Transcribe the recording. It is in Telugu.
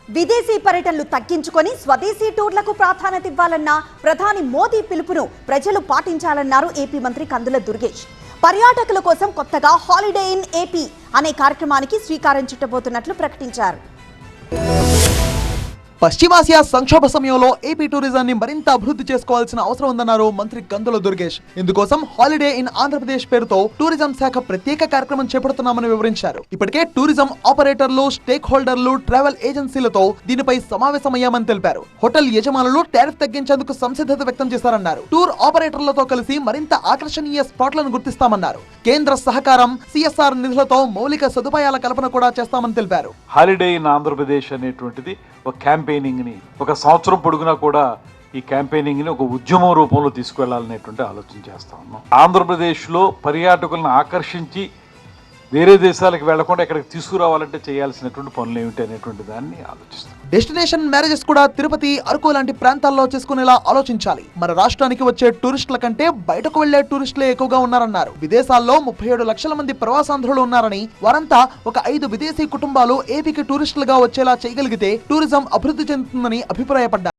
విదేశీ పర్యటనలు తగ్గించుకొని స్వదేశీ టూర్లకు ప్రాధాన్యత ఇవ్వాలన్న ప్రధాని మోదీ పిలుపును ప్రజలు పాటించాలన్నారు ఏపీ మంత్రి కందుల దుర్గేష్. పర్యాటకుల కోసం కొత్తగా హాలిడే ఇన్ ఏపీ అనే కార్యక్రమానికి శ్రీకారం చుట్టబోతున్నట్లు ప్రకటించారు. పశ్చిమాసియా సంక్షోభ సమయంలో ఏపీ టూరిజాన్ని మరింత అభివృద్ధి చేసుకోవాల్సిన అవసరం ఉందన్నారు మంత్రి కందుల దుర్గేష్. ఇందుకోసం హాలిడే ఇన్ ఆంధ్రప్రదేశ్ పేరుతో టూరిజం శాఖ ప్రత్యేక కార్యక్రమం చేపడుతున్నామని వివరించారు. ఇప్పటికే టూరిజం ఆపరేటర్లు, స్టేక్ హోల్డర్లు, ట్రావెల్ ఏజెన్సీలతో దీనిపై సమావేశమయ్యామని తెలిపారు. హోటల్ యజమానులు టారిఫ్ తగ్గించేందుకు సంసిద్ధత వ్యక్తం చేశారన్నారు. టూర్ ఆపరేటర్లతో కలిసి మరింత ఆకర్షణీయ స్పాట్లను గుర్తిస్తామన్నారు. కేంద్ర సహకారం, సిఎస్ఆర్ నిధులతో మౌలిక సదుపాయాల కల్పన కూడా చేస్తామని తెలిపారు. హాలిడే ఇన్ ఆంధ్రప్రదేశ్ అనేటువంటిది ఒక క్యాంపెయినింగ్ని ఒక సంవత్సరం పొడుగునా కూడా ఈ క్యాంపెయినింగ్ని ఒక ఉద్యమం రూపంలో తీసుకువెళ్లాలనేటువంటి ఆలోచన చేస్తా ఉన్నాం. ఆంధ్రప్రదేశ్లో పర్యాటకులను ఆకర్షించి వేరే దేశాలకు వెళ్లకుండా ఇక్కడికి తీసుకురావాలంటే చేయాల్సినటువంటి పనులు ఏమిటి అనేటువంటి దాన్ని ఆలోచిస్తాం. డెస్టినేషన్ మ్యారేజెస్ కూడా తిరుపతి, అరకు లాంటి ప్రాంతాల్లో చేసుకునేలా ఆలోచించాలి. మన రాష్ట్రానికి వచ్చే టూరిస్టుల కంటే బయటకు వెళ్లే టూరిస్టులే ఎక్కువగా ఉన్నారన్నారు. విదేశాల్లో 37 లక్షల మంది ప్రవాసాంధ్రులు ఉన్నారని, వారంతా ఒక 5 విదేశీ కుటుంబాలు ఏపీకి టూరిస్టులుగా వచ్చేలా చేయగలిగితే టూరిజం అభివృద్ధి చెందుతుందని అభిప్రాయపడ్డారు.